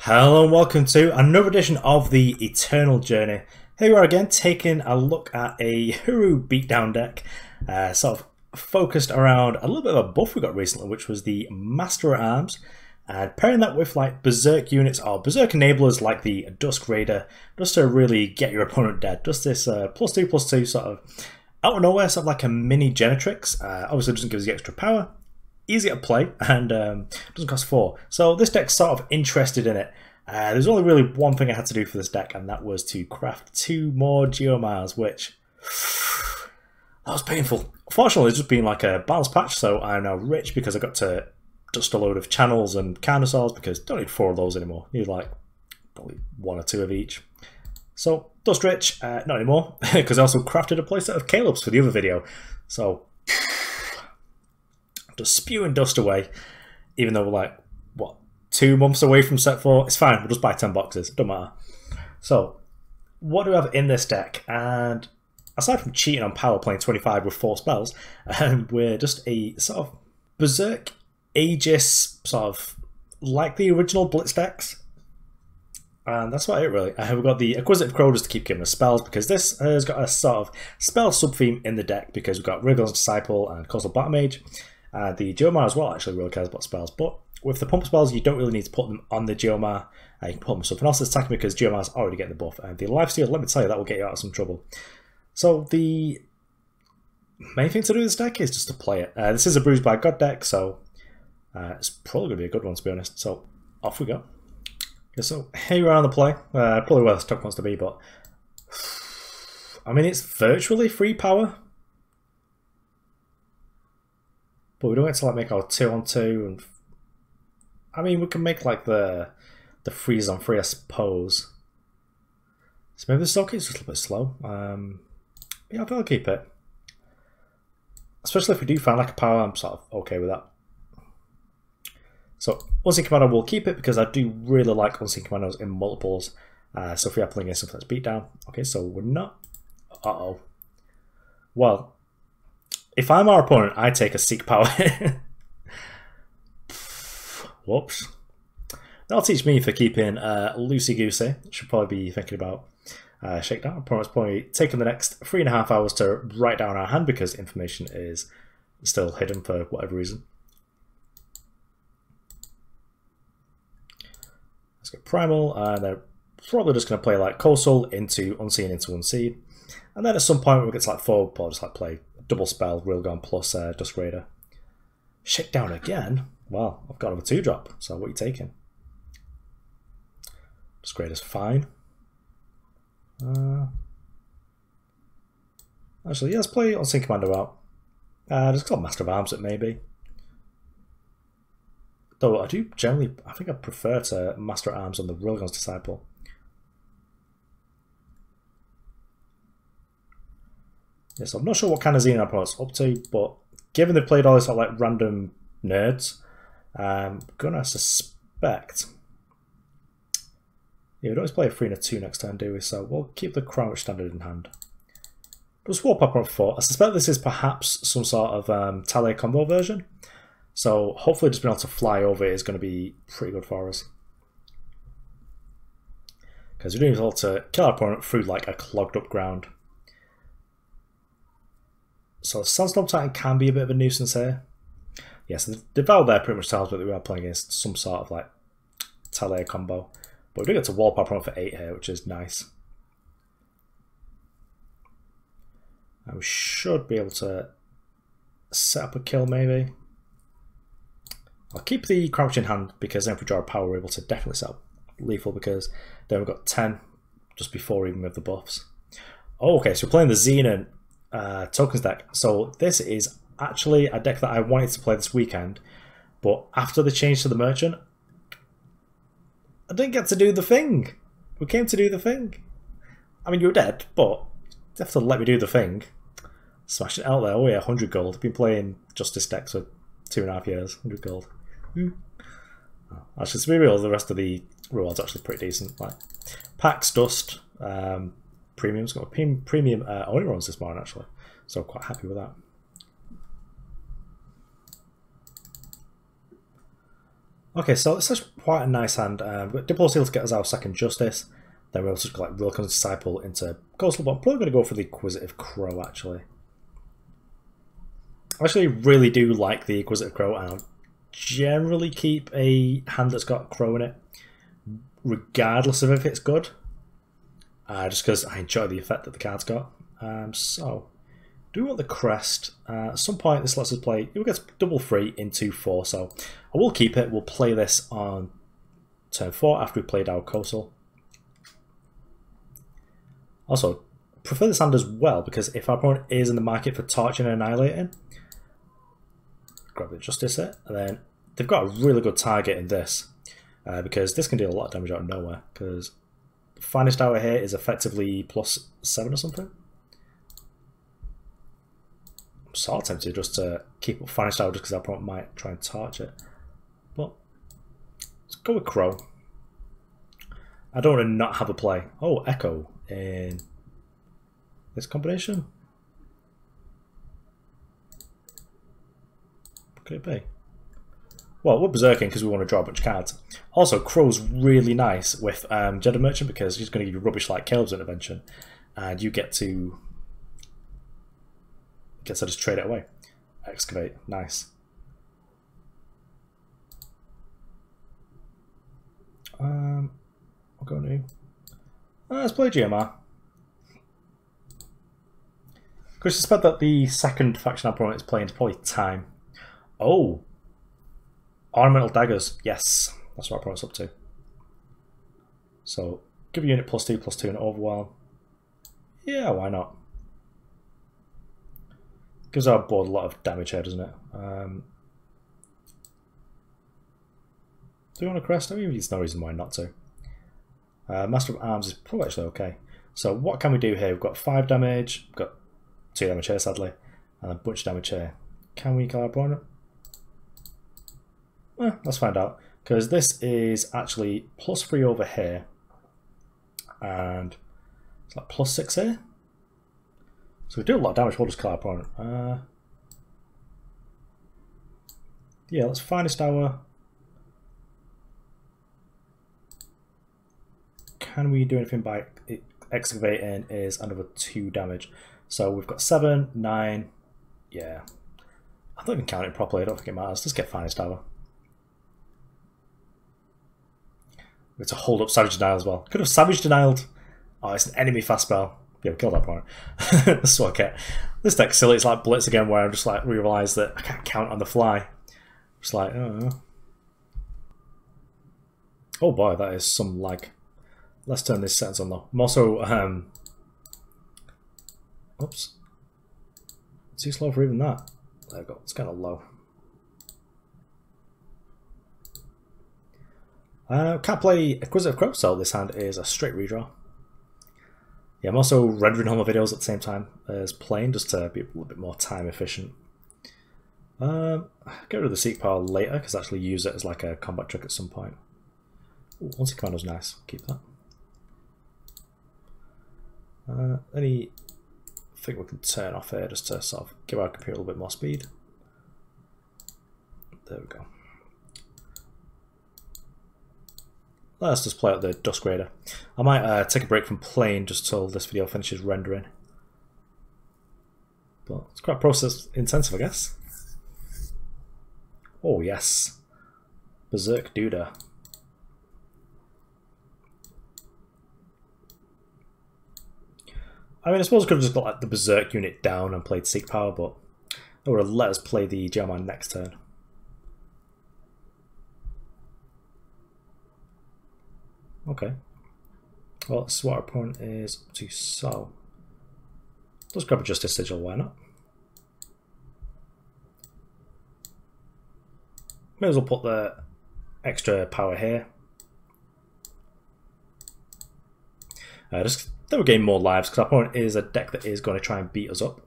Hello and welcome to another edition of the Eternal Journey. Here we are again taking a look at a Hooru beatdown deck, sort of focused around a little bit of a buff we got recently, which was the Master at Arms, and pairing that with like Berserk units or Berserk enablers like the Dusk Raider, just to really get your opponent dead. Just this +2/+2 sort of out of nowhere, sort of like a mini Genetrix. Obviously doesn't give us the extra power. Easy to play and doesn't cost 4. So this deck's sort of interested in it. There's only really one thing I had to do for this deck, and that was to craft 2 more Geomars, which that was painful. Fortunately, it's just been like a balance patch, so I'm now rich because I got to dust a load of channels and carnosaurs because don't need 4 of those anymore. Need like probably 1 or 2 of each. So dust rich, not anymore, because I also crafted a playset of Caleb's for the other video. So just spewing dust away, even though we're like, what, 2 months away from set 4? It's fine, we'll just buy 10 boxes, don't matter. So, what do we have in this deck? And aside from cheating on power, playing 25 with 4 spells, we're just a sort of Berserk Aegis, sort of like the original Blitz decks. And that's about it really. We've got the Acquisitive Crow just to keep giving us spells, because this has got a sort of spell sub-theme in the deck, because we've got Rilgon's Disciple and Kosul Battlemage. The Geomar as well actually really cares about spells, but with the pump spells you don't really need to put them on the Geomar. You can put them with something else that's attacking because Geomar's already getting the buff. And the lifesteal, let me tell you, that will get you out of some trouble. So the main thing to do with this deck is just to play it. This is a Bruised by God deck, so it's probably going to be a good one to be honest. So off we go. Okay, so here you are on the play. Probably where this top wants to be, but I mean it's virtually free power. But we don't get to like make our 2-on-2, and I mean we can make like the freeze on free, I suppose. So maybe the socket's just a little bit slow. Yeah, I think I'll keep it. Especially if we do find like a power, I'm sort of okay with that. So Unseen Commando will keep it because I do really like Unseen Commandos in multiples. So if we are playing against something that's beat down, okay, so we're not. Well. If I'm our opponent, I take a Seek Power. Whoops. That'll teach me for keeping loosey-goosey. Should probably be thinking about Shakedown. Opponent's probably taking the next 3.5 hours to write down our hand because information is still hidden for whatever reason. Let's get Primal, and they're probably just going to play like Kosul into Unseen into Unseen. And then at some point when we get to like 4, we'll just like play double spell, Rilgon plus Dusk Raider. Shakedown again? Well, I've got a 2-drop, so what are you taking? Dusk Raider's fine. Actually, yeah, let's play Unseen Commando out. Just got Master of Arms it maybe. Though I do generally, I think I prefer to Master at Arms on the Rilgon's Disciple. Yes, I'm not sure what kind of Xenon opponent's up to, but given they've played all these sort of like random nerds, I'm gonna suspect. Yeah, we don't always play a 3 and a 2 next turn, do we? So we'll keep the Crownwatch standard in hand. We'll swap up on 4. I suspect this is perhaps some sort of Tally combo version. So hopefully just being able to fly over it is going to be pretty good for us. Because we're doing able to kill our opponent through like a clogged up ground. So Sandstorm Titan can be a bit of a nuisance here. Yes, yeah, so the Devour there pretty much tells me that we are playing against some sort of like Talia combo. But we do get to wallop our opponent for 8 here, which is nice. And we should be able to set up a kill maybe. I'll keep the Crouch in hand because then if we draw a power we're able to definitely set up lethal because then we've got 10 just before even with the buffs. Oh, okay, so we're playing the Xenon tokens deck. So this is actually a deck that I wanted to play this weekend, but after the change to the Merchant, I didn't get to do the thing. We came to do the thing. I mean, you were dead, but you have to let me do the thing. Smash it out there. Oh yeah, 100 gold. I've been playing Justice decks for 2.5 years. 100 gold. Actually, to be real, the rest of the rewards are actually pretty decent. Like Pax, Dust, Premium's got a premium only runs this morning actually, so I'm quite happy with that. Okay, so this is quite a nice hand. We've got Diplo Seal to get us our second Justice. Then we also got like Rilgon's Disciple into Kosul, but I'm probably going to go for the Acquisitive Crow actually. I actually really do like the Acquisitive Crow, and I'll generally keep a hand that's got Crow in it, regardless of if it's good. Just because I enjoy the effect that the card's got. So, do we want the Crest? At some point this lets us play, it gets double free into 4, so I will keep it. We'll play this on turn 4 after we played our Kosul. Also, prefer this hand as well, because if our opponent is in the market for torching and annihilating, grab the Justice here, and then they've got a really good target in this, because this can deal a lot of damage out of nowhere, because Finest Hour here is effectively +7 or something. I'm sort of tempted just to keep up Finest Hour just because our opponent might try and torch it. But let's go with Crow. I don't want to not have a play. Oh, Echo in this combination. What could it be? Well, we're berserking because we want to draw a bunch of cards. Also, Crow's really nice with Jedi Merchant because he's going to give you rubbish like Caleb's Intervention, and you get to just trade it away. Excavate, nice. We're going to let's play Geomar. Because I suspect that the second faction opponent is playing is probably Time. Oh. Ornamental Daggers, yes, that's what our opponent's up to. So, give a unit +2/+2 and Overwhelm. Yeah, why not? Gives our board a lot of damage here, doesn't it? Do we want a Crest? I mean, there's no reason why not to. Master of Arms is probably actually okay. So, what can we do here? We've got 5 damage, we've got 2 damage here, sadly, and a bunch of damage here. Can we kill our opponent? Let's find out, because this is actually +3 over here, and it's like +6 here. So we do a lot of damage. We'll just kill our opponent. Yeah, let's Finest Hour. Can we do anything by excavating? Is another 2 damage. So we've got 7, 9. Yeah, I don't even count it properly. I don't think it matters. Let's get Finest Hour. It's a hold up Savage Denial as well. Could have Savage Denialed. Oh, it's an enemy fast spell. Yeah, we killed that point. That's what I get. This deck's silly. It's like Blitz again, where I'm just like realise that I can't count on the fly. Just like, oh boy, that is some lag. Let's turn this sentence on though. I'm also, oops, too slow for even that. There we go. It's kind of low. Can't play Acquisitive Crow, so this hand is a straight redraw. Yeah, I'm also rendering all my videos at the same time as playing, just to be a little bit more time efficient. Get rid of the Seek Power later, because I actually use it as like a combat trick at some point. Ooh, Once Commando's nice, keep that. Anything we can turn off here just to sort of give our computer a little bit more speed. There we go. Let's just play out the Dusk Raider. I might take a break from playing just till this video finishes rendering. But it's quite process intensive, I guess. Oh yes, Berserk Duda. I mean, I suppose I could have just got like the Berserk unit down and played Seek Power, but it would have let us play the Geomar next turn. Okay. Well, this is what our opponent is up to, so let's grab a Justice Sigil, why not? May as well put the extra power here. Just then we'll gain more lives, because our opponent is a deck that is going to try and beat us up.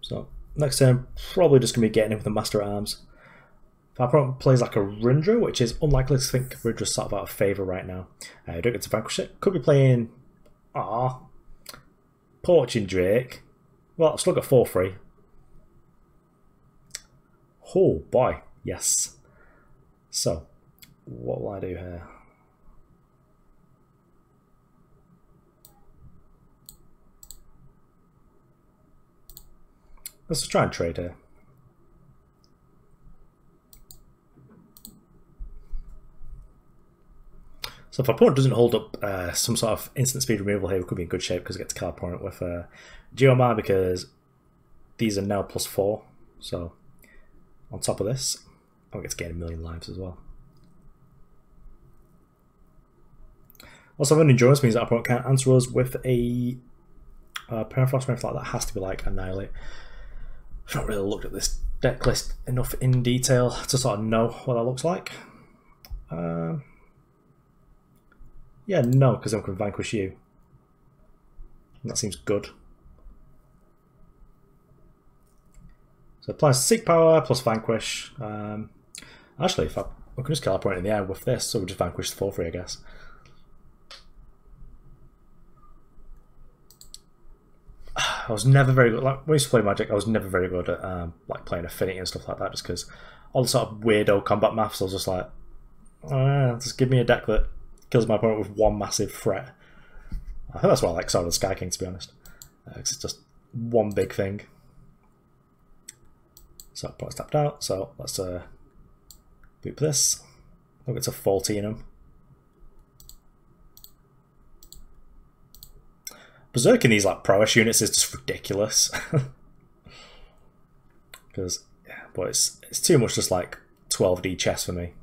So next turn, probably just going to be getting in with the Master at Arms. If our opponent plays like a Rindra, which is unlikely to think Rindra's sort of out of favour right now. I don't get to Vanquish it. Could be playing Poaching Drake. Well, I've still got 4 free. Oh boy, yes. So, what will I do here? Let's try and trade here. So if our opponent doesn't hold up some sort of instant speed removal here, we could be in good shape because we get to card opponent with Geomar, because these are now +4. So on top of this, I'll get to gain 1,000,000 lives as well. Also, having endurance means that our opponent can't answer us with a Permafrost or anything like that. Has to be like Annihilate. I've not really looked at this deck list enough in detail to sort of know what that looks like. Yeah, no, because I can Vanquish you. And that seems good. So applies Seek Power plus Vanquish. Actually, if I can just kill our opponent in the air with this, so we just Vanquish for free, I guess. I was never very good. Like when I used to play Magic, I was never very good at like playing Affinity and stuff like that, just because all the sort of weirdo combat maths. I was just like, just give me a deck that kills my opponent with one massive threat. I think that's why I like Sword of the Sky King, to be honest. It's just one big thing. So opponent's tapped out. So let's boot this. Look, it's a 14 him. Berserk in these like prowess units is just ridiculous. Because, yeah, but it's too much just like 12D chess for me.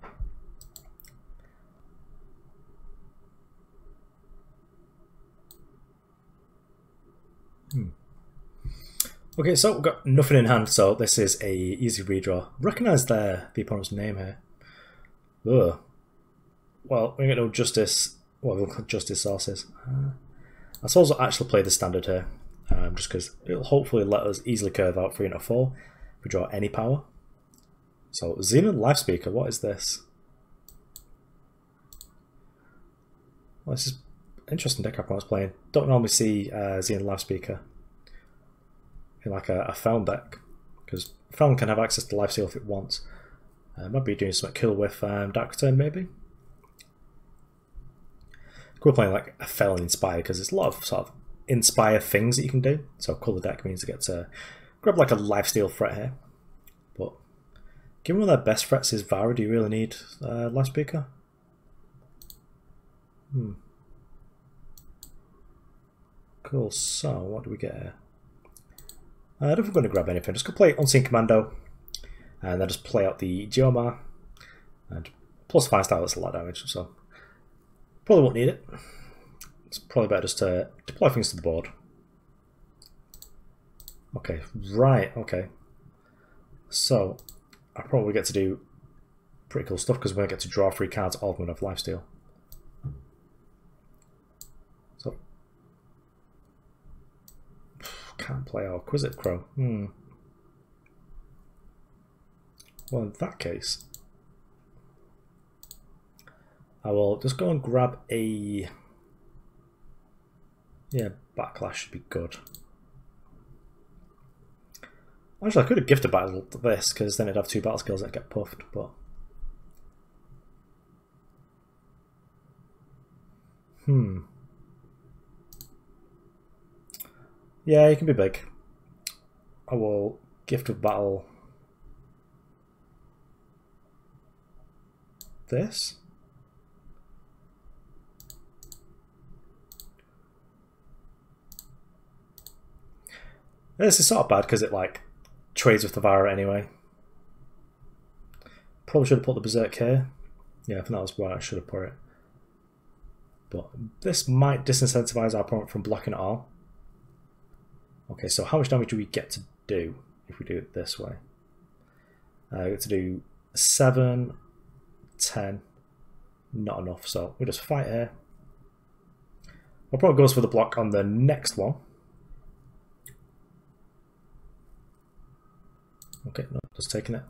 Okay, so we've got nothing in hand, so this is a easy redraw. Recognise the opponent's name here. Ugh. Well, we get no justice. Well, we'll got justice sources. I suppose I'll actually play the standard here, just because it'll hopefully let us easily curve out 3 and a 4 if we draw any power. So, Xenon Life Speaker, what is this? Well, this is an interesting deck I was playing. Don't normally see Xenon Life Speaker in like a Feln deck, because Feln can have access to lifesteal if it wants. Might be doing something cool with Dark Return, maybe. We're playing like a Felon Inspire, because there's a lot of sort of Inspire things that you can do. So colour deck means to get to grab like a lifesteal threat here. But given one of their best threats is Vara, do you really need Life Speaker? Cool, so what do we get here? I don't think we're going to grab anything. Just go play Unseen Commando, and then just play out the Geomar, and plus 5 style, that's a lot of damage, so probably won't need it. It's probably better just to deploy things to the board. Okay, right, okay. So, I probably get to do pretty cool stuff, because we're going to get to draw 3 cards, all of them have lifesteal. So, can't play our Acquisitive Crow. Well, in that case, I will just go and grab a... Yeah, Backlash should be good. Actually, I could have gifted battle to this, because then it'd have 2 battle skills that get puffed, but... Yeah, you can be big. I will gift of battle this. This is sort of bad because it like trades with the Vara anyway. Probably should have put the Berserk here. Yeah, I think that was where I should have put it. But this might disincentivize our opponent from blocking it all. Okay, so how much damage do we get to do if we do it this way? We get to do 7, 10, not enough, so we just fight here. Our opponent goes for the block on the next one. Okay, no, just taking it.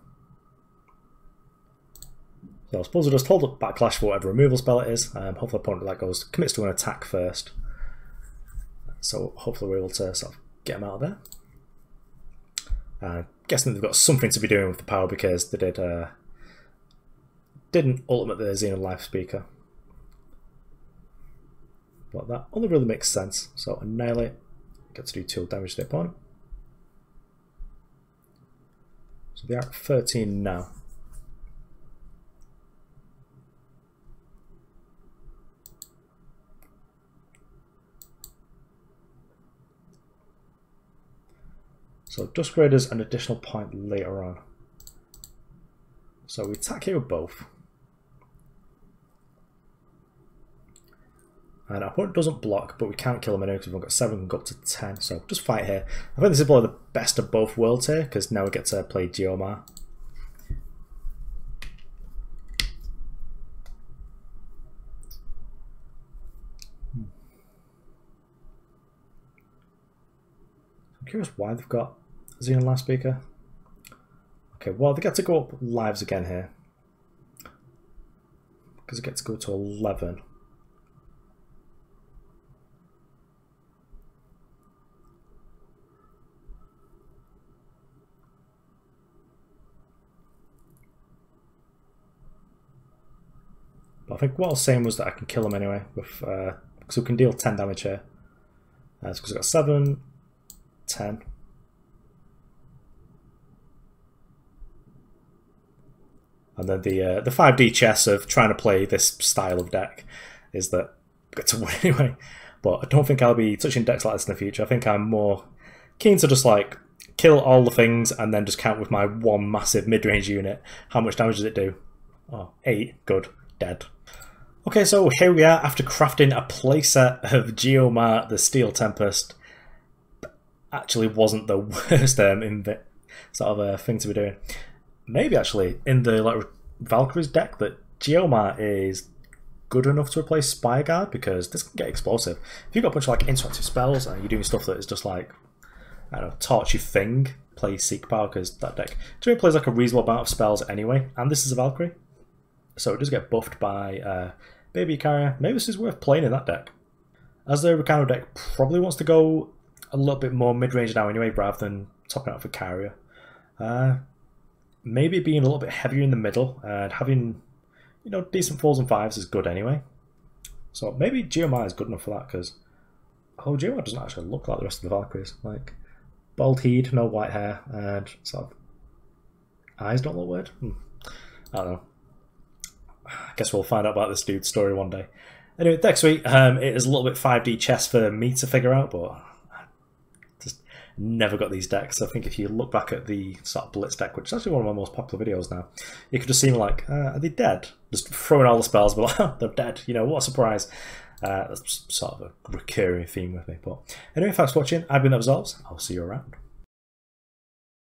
So I suppose we'll just hold up Backlash for whatever removal spell it is. Hopefully opponent like goes commits to an attack first. So hopefully we're able to sort of get them out of there. Guessing they've got something to be doing with the power because they did didn't ultimate the Xeno Life Speaker. But that only really makes sense. So Annihilate, get to do 2 damage to the opponent. So they are at 13 now. So Dusk Raiders an additional point later on. So we attack here with both. And our opponent doesn't block, but we can't kill him anyway because we've got 7 and go up to 10. So just fight here. I think this is probably the best of both worlds here because now we get to play Geomar. I'm curious why they've got Xeno Life Speaker. Okay, well they get to go up lives again here because they get to go to 11. But I think what I was saying was that I can kill him anyway with because we can deal 10 damage here. It's because I've got 7, 10. And then the 5D chess of trying to play this style of deck is that I get to win anyway. But I don't think I'll be touching decks like this in the future. I think I'm more keen to just like kill all the things and then just count with my one massive mid-range unit. How much damage does it do? Oh, 8. Good. Dead. Okay, so here we are after crafting a playset of Geomar, the Steel Tempest. Actually wasn't the worst sort of thing to be doing. Maybe actually in the like Valkyrie's deck that Geomar is good enough to replace Spireguard because this can get explosive. If you've got a bunch of like interactive spells and you're doing stuff that is just like, I don't know, Torchy Thing, play Seek Power because that deck generally plays like a reasonable amount of spells anyway, and this is a Valkyrie. So it does get buffed by Baby Carrier. Maybe this is worth playing in that deck. As the Ricano deck probably wants to go a little bit more mid-range now anyway, rather than topping out for Carrier. Maybe being a little bit heavier in the middle and having, you know, decent 4s and 5s is good anyway. So maybe Geomar is good enough for that because Geomar doesn't actually look like the rest of the Valkyries. Like bald head, no white hair, and sort of eyes don't look weird. I don't know. I guess we'll find out about this dude's story one day. Anyway, next week, it is a little bit 5D chess for me to figure out, but I just never got these decks. I think if you look back at the sort of Blitz deck, which is actually one of my most popular videos now, you could just see me like, are they dead? Just throwing all the spells, but like, oh, they're dead. You know, what a surprise. That's sort of a recurring theme with me. But anyway, thanks for watching. I've been Absolves. I'll see you around.